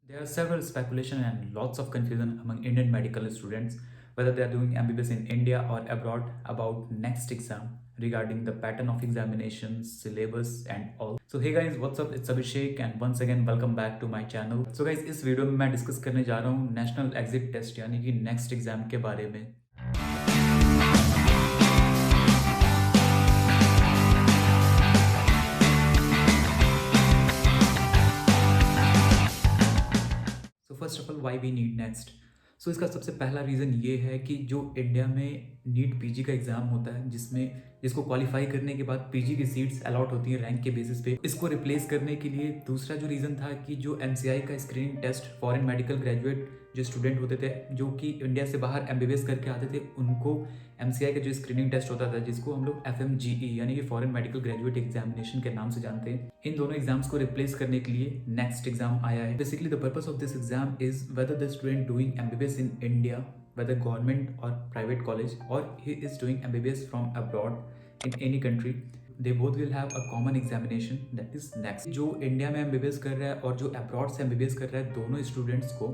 There are several speculation and lots of confusion among Indian medical students whether they are doing MBBS in India or abroad about next exam regarding the pattern of examinations, syllabus and all. So hey guys, what's up? It's Abhishek and once again welcome back to my channel. So guys, इस video में मैं discuss करने जा रहा हूँ national exit test यानी कि next exam के बारे में। First of all why we need next. So इसका सबसे पहला रीज़न ये है कि जो इंडिया में नीट पीजी का एग्ज़ाम होता है जिसको क्वालिफाई करने के बाद पीजी की सीट्स अलॉट होती हैं रैंक के बेसिस पे, इसको रिप्लेस करने के लिए दूसरा जो रीज़न था कि जो एमसीआई का screening test foreign medical graduate जो स्टूडेंट होते थे जो कि इंडिया से बाहर एमबीबीएस करके आते थे, उनको एमसीआई का जो स्क्रीनिंग टेस्ट होता था जिसको हम लोग एफएमजीई यानी कि फॉरेन मेडिकल ग्रेजुएट एग्जामिनेशन के नाम से जानते हैं, इन दोनों एग्जाम्स को रिप्लेस करने के लिए नेक्स्ट एग्जाम आया है। Basically the purpose of this exam is whether the student doing MBBS in India whether government or private college or he is doing MBBS from abroad in any country, they both will have a common examination that is next। जो India में MBBS कर रहा है और जो abroad से MBBS कर रहा है, दोनों स्टूडेंट्स को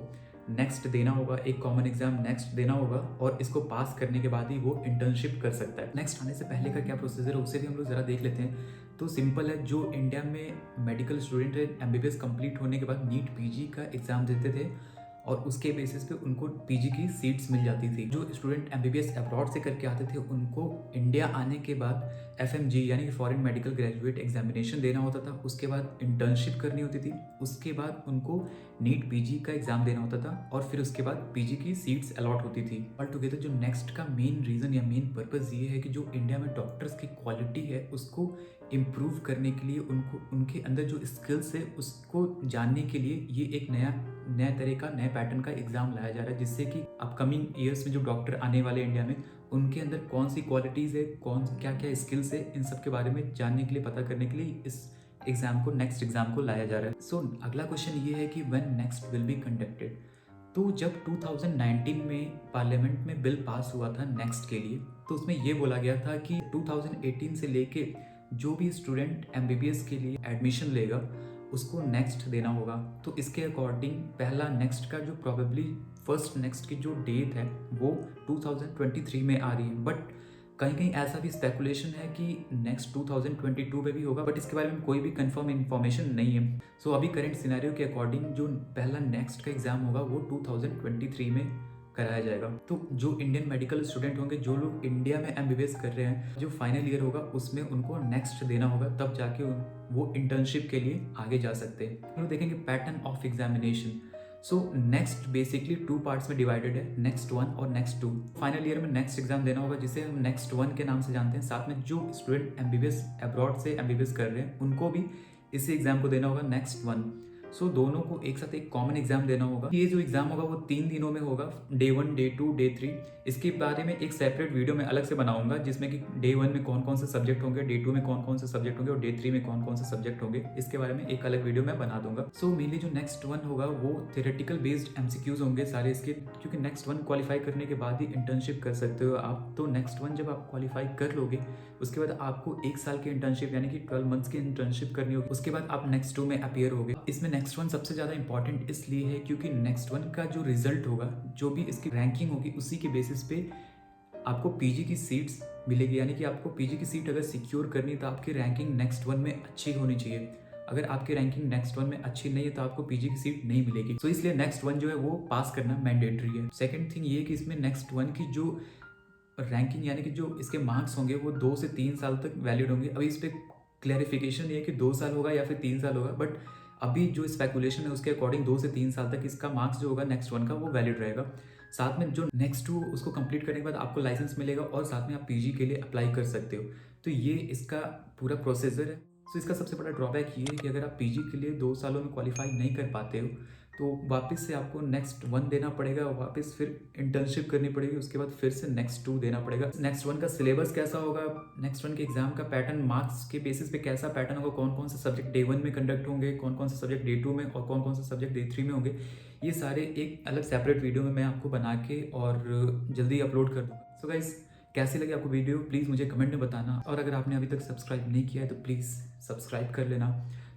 नेक्स्ट देना होगा, एक कॉमन एग्जाम नेक्स्ट देना होगा और इसको पास करने के बाद ही वो इंटर्नशिप कर सकता है। नेक्स्ट आने से पहले का क्या प्रोसीजर है उसे भी हम लोग ज़रा देख लेते हैं। तो सिंपल है, जो इंडिया में मेडिकल स्टूडेंट है MBBS कंप्लीट होने के बाद नीट पीजी का एग्ज़ाम देते थे और उसके बेसिस पे उनको पीजी की सीट्स मिल जाती थी। जो स्टूडेंट एमबीबीएस अब्रॉड से करके आते थे उनको इंडिया आने के बाद एफएमजी यानी कि फॉरेन मेडिकल ग्रेजुएट एग्जामिनेशन देना होता था, उसके बाद इंटर्नशिप करनी होती थी, उसके बाद उनको नीट पीजी का एग्जाम देना होता था और फिर उसके बाद पीजी की सीट्स अलॉट होती थी। ऑल टुगेदर जो नेक्स्ट का मेन रीज़न या मेन पर्पज़ ये है कि जो इंडिया में डॉक्टर्स की क्वालिटी है उसको इम्प्रूव करने के लिए, उनके अंदर जो स्किल्स है उसको जानने के लिए ये एक नया तरह का नया पैटर्न का एग्जाम लाया जा रहा है, जिससे कि अपकमिंग ईयर्स में जो डॉक्टर आने वाले इंडिया में उनके अंदर कौन सी क्वालिटीज़ है, क्या क्या स्किल्स है, इन सब के बारे में जानने के लिए, पता करने के लिए इस एग्जाम को नेक्स्ट एग्जाम को लाया जा रहा है। सो अगला क्वेश्चन ये है कि when next will be conducted. तो जब 2019 में पार्लियामेंट में बिल पास हुआ था नेक्स्ट के लिए, तो उसमें ये बोला गया था कि 2018 से लेके जो भी स्टूडेंट एमबीबीएस के लिए एडमिशन लेगा उसको नेक्स्ट देना होगा। तो इसके अकॉर्डिंग पहला नेक्स्ट का जो प्रॉबेबली फर्स्ट नेक्स्ट की जो डेट है वो 2023 में आ रही है, बट कहीं कहीं ऐसा भी स्पेकुलेशन है कि नेक्स्ट 2022 में भी होगा, बट इसके बारे में कोई भी कंफर्म इन्फॉर्मेशन नहीं है। सो अभी करंट सिनेरियो के अकॉर्डिंग जो पहला नेक्स्ट का एग्जाम होगा वो 2023 में कराया जाएगा। तो जो इंडियन मेडिकल स्टूडेंट होंगे, जो लोग इंडिया में एमबीबीएस कर रहे हैं, जो फाइनल ईयर होगा उसमें उनको नेक्स्ट देना होगा, तब जाके वो इंटर्नशिप के लिए आगे जा सकते हैं। हम देखेंगे pattern of examination. So next basically 2 parts में डिवाइडेड है, नेक्स्ट 1 और नेक्स्ट 2। फाइनल ईयर में नेक्स्ट एग्जाम देना होगा जिसे हम नेक्स्ट 1 के नाम से जानते हैं। साथ में जो स्टूडेंट एमबीबीएस अब्रॉड से एमबीबीएस कर रहे हैं उनको भी इसी एग्जाम को देना होगा, नेक्स्ट 1। सो दोनों को एक साथ एक कॉमन एग्जाम देना होगा। ये जो एग्जाम होगा वो 3 दिनों में होगा, डे 1, डे 2, डे 3। इसके बारे में एक सेपरेट वीडियो में अलग से बनाऊंगा जिसमें कि डे 1 में कौन कौन से सब्जेक्ट होंगे, डे 2 में कौन कौन से सब्जेक्ट होंगे और डे 3 में कौन कौन से सब्जेक्ट होंगे, इसके बारे में एक अलग वीडियो मैं बना दूंगा। सो मेनली जो नेक्स्ट 1 होगा वो थ्योरेटिकल बेस्ड एमसीक्यूज होंगे सारे इसके, क्योंकि नेक्स्ट 1 क्वालिफाई करने के बाद ही इंटर्नशिप कर सकते हो आप। तो नेक्स्ट 1 जब आप क्वालिफाई कर लोगे उसके बाद आपको 1 साल की इंटर्नशिप यानी कि 12 मंथ्स की इंटर्नशिप करनी होगी, उसके बाद आप नेक्स्ट 2 में अपीयर होगे। इसमें नेक्स्ट 1 सबसे ज़्यादा इंपॉर्टेंट इसलिए है क्योंकि नेक्स्ट 1 का जो रिजल्ट होगा, जो भी इसकी रैंकिंग होगी, उसी के बेसिस पे आपको पीजी की सीट्स मिलेगी। यानी कि आपको पीजी की सीट अगर सिक्योर करनी है तो आपकी रैंकिंग नेक्स्ट 1 में अच्छी होनी चाहिए। अगर आपकी रैंकिंग नेक्स्ट 1 में अच्छी नहीं है तो आपको पीजी की सीट नहीं मिलेगी। तो इसलिए नेक्स्ट 1 जो है वो पास करना मैंडेटरी है। सेकेंड थिंग ये कि इसमें नेक्स्ट 1 की जो रैंकिंग यानी कि जो इसके मार्क्स होंगे वो 2 से 3 साल तक वैलिड होंगे। अभी इस पर क्लैरिफिकेशन ये है कि 2 साल होगा या फिर 3 साल होगा, बट अभी जो स्पेकुलेशन है उसके अकॉर्डिंग 2 से 3 साल तक इसका मार्क्स जो होगा नेक्स्ट 1 का वो वैलिड रहेगा। साथ में जो नेक्स्ट 2 उसको कंप्लीट करने के बाद आपको लाइसेंस मिलेगा और साथ में आप पीजी के लिए अप्लाई कर सकते हो। तो ये इसका पूरा प्रोसीजर है। तो इसका सबसे बड़ा ड्रॉबैक ये है कि अगर आप पीजी के लिए 2 सालों में क्वालिफाई नहीं कर पाते हो तो वापस से आपको नेक्स्ट 1 देना पड़ेगा और वापस फिर इंटर्नशिप करनी पड़ेगी, उसके बाद फिर से नेक्स्ट 2 देना पड़ेगा। नेक्स्ट 1 का सिलेबस कैसा होगा, नेक्स्ट 1 के एग्जाम का पैटर्न, मार्क्स के बेसिस पे कैसा पैटर्न होगा, कौन कौन से सब्जेक्ट डे 1 में कंडक्ट होंगे, कौन कौन से सब्जेक्ट डे 2 में और कौन कौन से सब्जेक्ट डे 3 में होंगे, ये सारे एक अलग सेपरेट वीडियो में मैं आपको बना के और जल्दी अपलोड कर दूँगा। सो गाइस, कैसी लगी आपको वीडियो प्लीज़ मुझे कमेंट में बताना, और अगर आपने अभी तक सब्सक्राइब नहीं किया है तो प्लीज़ सब्सक्राइब कर लेना।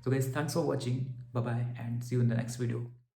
So guys, thanks for watching, bye bye and see you in the next video.